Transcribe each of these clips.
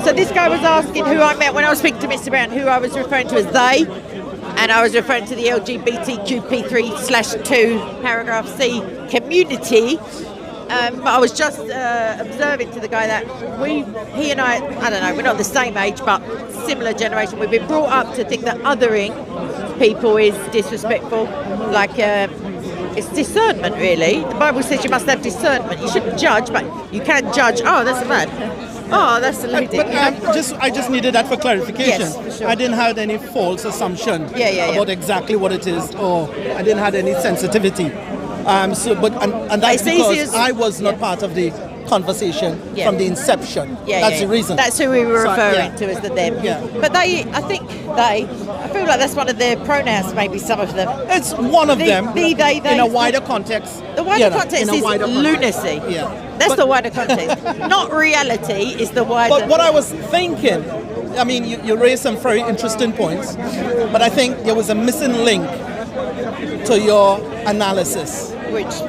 So this guy was asking who I met when I was speaking to Mr. Brown, who I was referring to as they, and I was referring to the LGBTQP3/2 paragraph C community. But I was just observing to the guy that he and I don't know, we're not the same age, but similar generation. We've been brought up to think that othering people is disrespectful, like it's discernment, really. The Bible says you must have discernment. You shouldn't judge, but you can judge. Oh, that's a man. Oh, that's a lady. But I just needed that for clarification. Yes, for sure. I didn't have any false assumption Yeah. about exactly what it is, or I didn't have any sensitivity. And that's because I was not part of the conversation from the inception. That's the reason. That's who we were referring to as the them. Yeah. But I feel like that's one of their pronouns, maybe some of them. It's one of them they, in a wider context. The wider context is lunacy. Yeah. That's the wider context. Not reality is the wider. But what I was thinking, I mean, you raised some very interesting points, but I think there was a missing link to your analysis. Which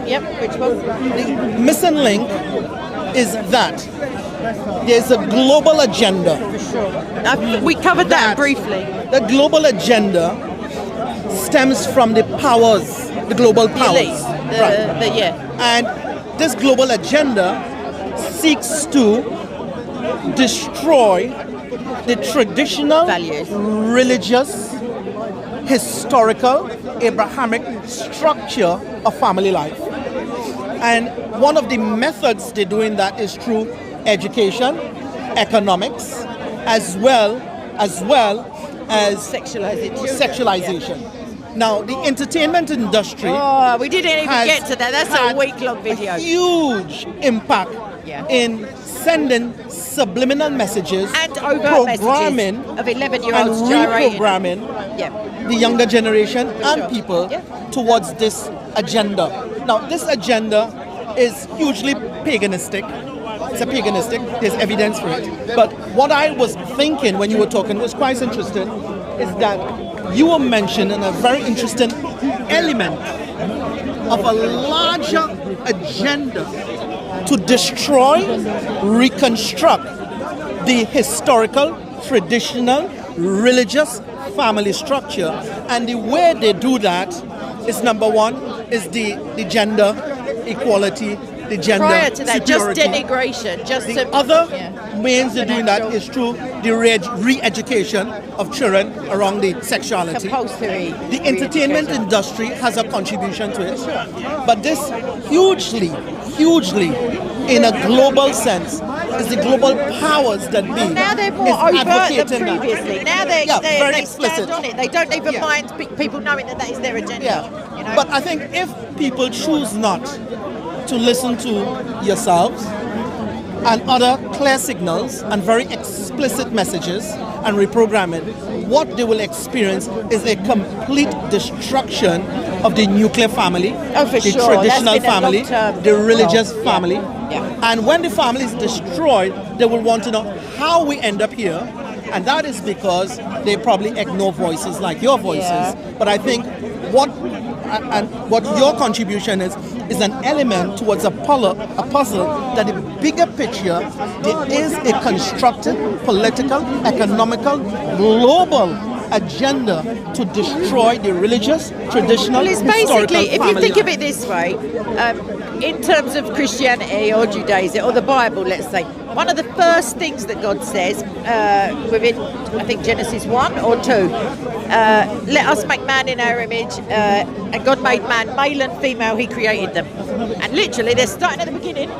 one? The missing link is that there's a global agenda. For sure. We covered that briefly. The global agenda stems from the powers, the global powers. And this global agenda seeks to destroy the traditional values, religious, historical, Abrahamic structure of family life. And one of the methods they're doing that is through education, economics, as well as sexualization. Now, the entertainment industry. Oh, we didn't even get to that. That's a week-long video. A huge impact in sending subliminal messages and overt programming messages of 11-year-olds and reprogramming the younger generation and people towards this agenda. Now, this agenda is hugely paganistic. It's a paganistic. There's evidence for it. But what I was thinking when you were talking was quite interesting is that you were mentioning a very interesting element of a larger agenda to destroy, reconstruct the historical, traditional, religious family structure. And the way they do that is, number one, is the gender equality, the gender prior to that, superiority. just denigration. Just the other means of doing that is through the re-education of children around the sexuality. Compulsory. The entertainment industry has a contribution to it. But this hugely, in a global sense, is the global powers that be. Now they're more overt than previously. Now they stand on it. They don't even mind people knowing that is their agenda. You know? But I think if people choose not to listen to yourselves and other clear signals and very explicit messages and reprogramming, what they will experience is a complete destruction of the nuclear family, the traditional family, the religious family. And when the family is destroyed, they will want to know how we end up here. And that is because they probably ignore voices like your voices. But I think what your contribution is an element towards a puzzle that the bigger picture, there is a constructed political, economical, global agenda to destroy the religious, traditional, well, it's historical basically, if you think life. of it this way, in terms of Christianity or Judaism or the Bible, let's say, one of the first things that God says within, I think, Genesis 1 or 2, let us make man in our image, and God made man, male and female, he created them. And literally, they're starting at the beginning,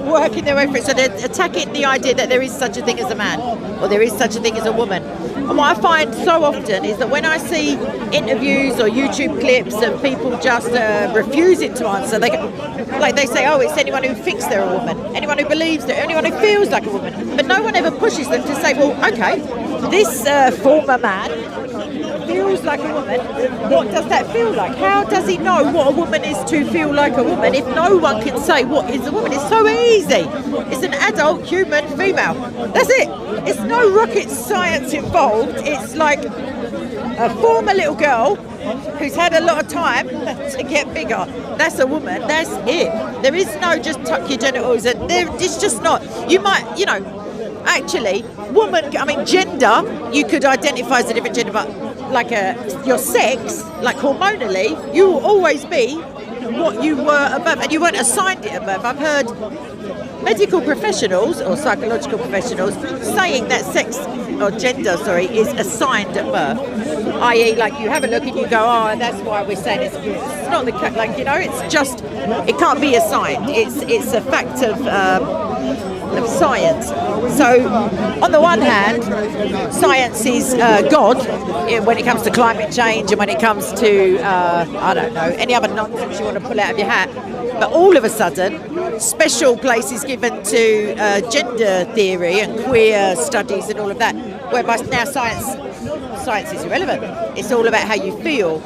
working their way through, so they're attacking the idea that there is such a thing as a man, or there is such a thing as a woman. And what I find so often is that when I see interviews or YouTube clips of people just refusing to answer, they say, oh, it's anyone who thinks they're a woman, anyone who believes they're, anyone who feels like a woman. But no one ever pushes them to say, well, okay, this former man feels like a woman. What does that feel like? How does he know what a woman is to feel like a woman if no one can say what is a woman? It's so easy. It's an adult human female. That's it. It's no rocket science involved. It's like a former little girl who's had a lot of time to get bigger. That's a woman. That's it. There is no just tuck your genitals. And it's just not. You might, actually, gender, you could identify as a different gender, but like your sex, like hormonally, you will always be what you were above, and you weren't assigned it above. I've heard medical professionals or psychological professionals saying that sex or gender, is assigned at birth. I.e., like you have a look and you go, oh, that's why we're saying it's not the it's just it can't be assigned. It's a fact of science. So, on the one hand, science is God when it comes to climate change and when it comes to I don't know, any other nonsense you want to pull out of your hat. But all of a sudden, special place is given to gender theory and queer studies and all of that, whereby now science is irrelevant. It's all about how you feel.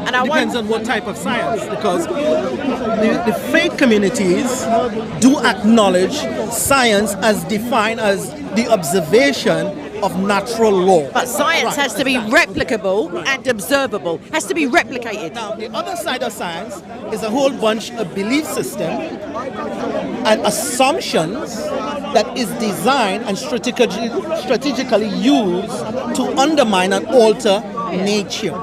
And depends on what type of science, because the faith communities do acknowledge science as defined as the observation of natural law. But science has to be replicable and observable, has to be replicated. Now, the other side of science is a whole bunch of belief system and assumptions that is designed and strategically used to undermine and alter nature.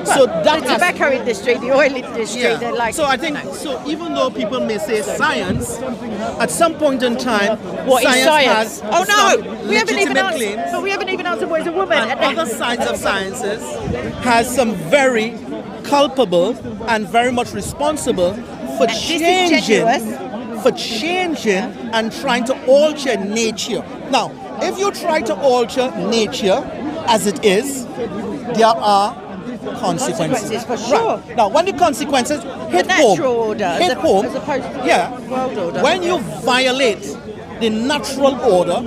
So that the tobacco industry, the oil industry, they're like. So I think even though people may say science, at some point in time, what is science? Has oh no, we haven't even answered what is a woman. And other sides of sciences has some very culpable and very much responsible for changing and trying to alter nature. Now, if you try to alter nature as it is, there are consequences for sure. Right. Now, when the consequences hit home, as opposed to world order. When you violate the natural order,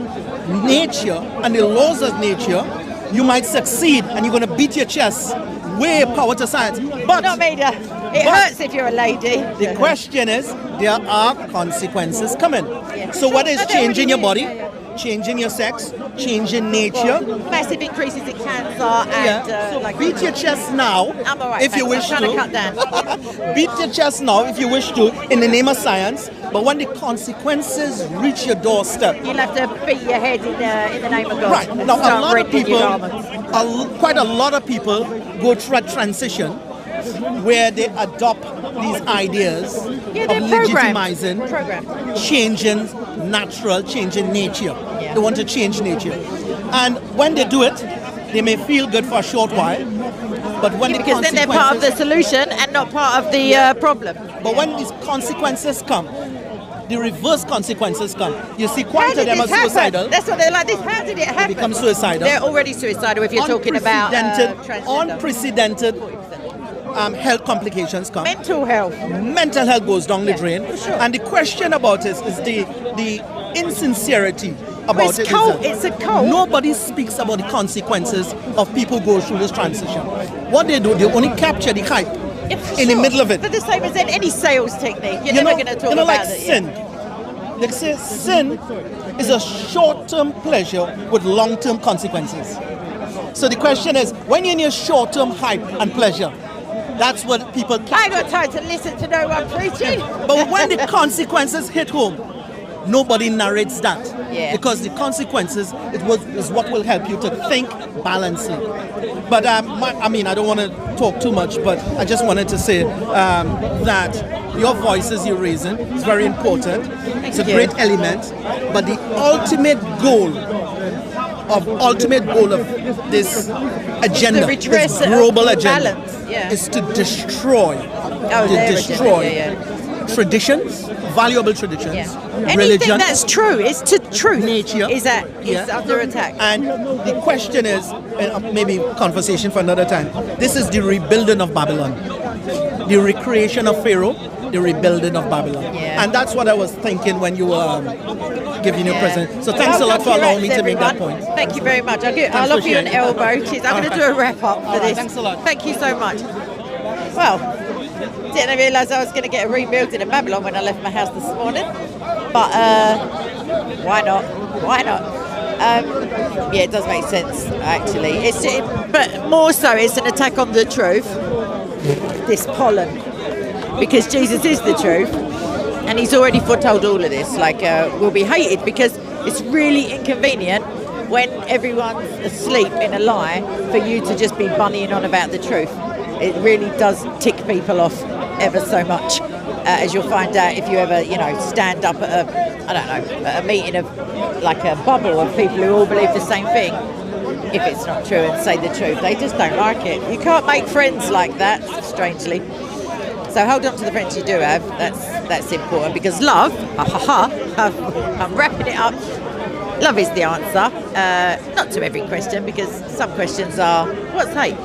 nature, and the laws of nature, you might succeed, and you're going to beat your chest. Way power to science. But not me. It hurts if you're a lady. The question is, there are consequences coming. Yeah. So what is changing your body? Changing your sex, changing nature. Massive increases in cancer and so beat your chest now I'm all right, if you wish to. Cut down. Beat your chest now if you wish to in the name of science, but when the consequences reach your doorstep, you'll have to beat your head in the name of God. Right. Now a lot of people, quite a lot of people go through a transition where they adopt these ideas of legitimizing, changing nature. Yeah. They want to change nature. And when they do it, they may feel good for a short while, but when because then they're part of the solution and not part of the problem. But when these consequences come, the reverse consequences come. You see, quite of them are suicidal. That's what they're like. How did it happen? They become suicidal. They're already suicidal if you're talking about unprecedented health complications come. Mental health goes down the drain. Sure. And the question about it is the insincerity about it. It's a cult. Nobody speaks about the consequences of people go through this transition. What they do, they only capture the hype in the middle of it. But the same as in any sales technique. You're never going to talk about like sin. They say sin is a short-term pleasure with long-term consequences. So the question is, when you're in your short-term hype and pleasure, that's what people capture. I ain't got time to listen to no one preaching. But when the consequences hit home, nobody narrates that. Yeah. Because the consequences is what will help you to think balancedly. But I don't want to talk too much, but I just wanted to say that your voices you're raising is very important. It's a great element. But the ultimate goal of this agenda, this global agenda, is to destroy traditions, valuable traditions, Anything religion. that's true is to truth. Nature is under attack. And the question is, maybe conversation for another time. This is the rebuilding of Babylon, the recreation of Pharaoh, the rebuilding of Babylon. Yeah. And that's what I was thinking when you were giving your present. So thanks a lot for allowing me to make that point. Thank you very much. I'll offer you an elbow. I'm going to do a wrap up for this. Thanks a lot. Thank you so much. Well, didn't realise I was going to get a rebuilding in Babylon when I left my house this morning. But why not? Why not? It does make sense, actually. But more so, it's an attack on the truth, this pollen. Because Jesus is the truth. And he's already foretold all of this. Like, we'll be hated because It's really inconvenient when everyone's asleep in a lie for you to just be bunnying on about the truth. It really does tick people off ever so much, as you'll find out if you ever, stand up at a meeting of like a bubble of people who all believe the same thing. If it's not true and say the truth, they just don't like it. You can't make friends like that, strangely. So hold on to the friends you do have. That's important, because love, I'm wrapping it up. Love is the answer. Not to every question, because some questions are, what's hate?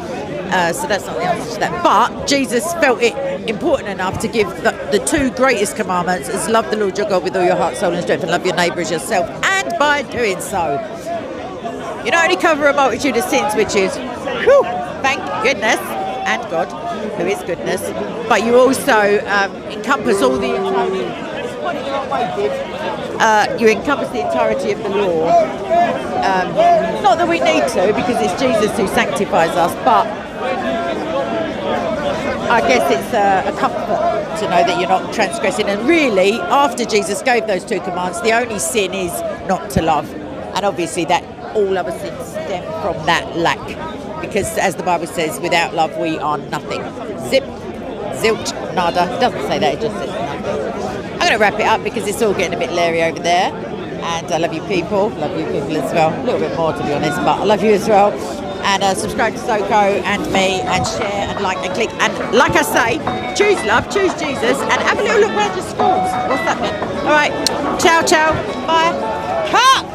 So that's not the answer to that. But Jesus felt it important enough to give the two greatest commandments, is love the Lord your God with all your heart, soul and strength, and love your neighbour as yourself. And by doing so, you not only cover a multitude of sins, which is, thank goodness, and God, who is goodness, but you also encompass all the entirety. You encompass the entirety of the law. Not that we need to, because it's Jesus who sanctifies us, but I guess it's a comfort to know that you're not transgressing. And really, after Jesus gave those two commands, the only sin is not to love. And obviously that all other sins stem from that lack. Because as the Bible says, without love we are nothing. Zip, zilch, nada. It doesn't say that, it just says nothing. I'm going to wrap it up because it's all getting a bit leery over there. And I love you people. Love you people as well. A little bit more, to be honest, but I love you as well. And subscribe to Soko and me, and share and like and click. And like I say, choose love, choose Jesus, and have a little look around your schools. What's that mean? All right. Ciao, ciao. Bye. Cut!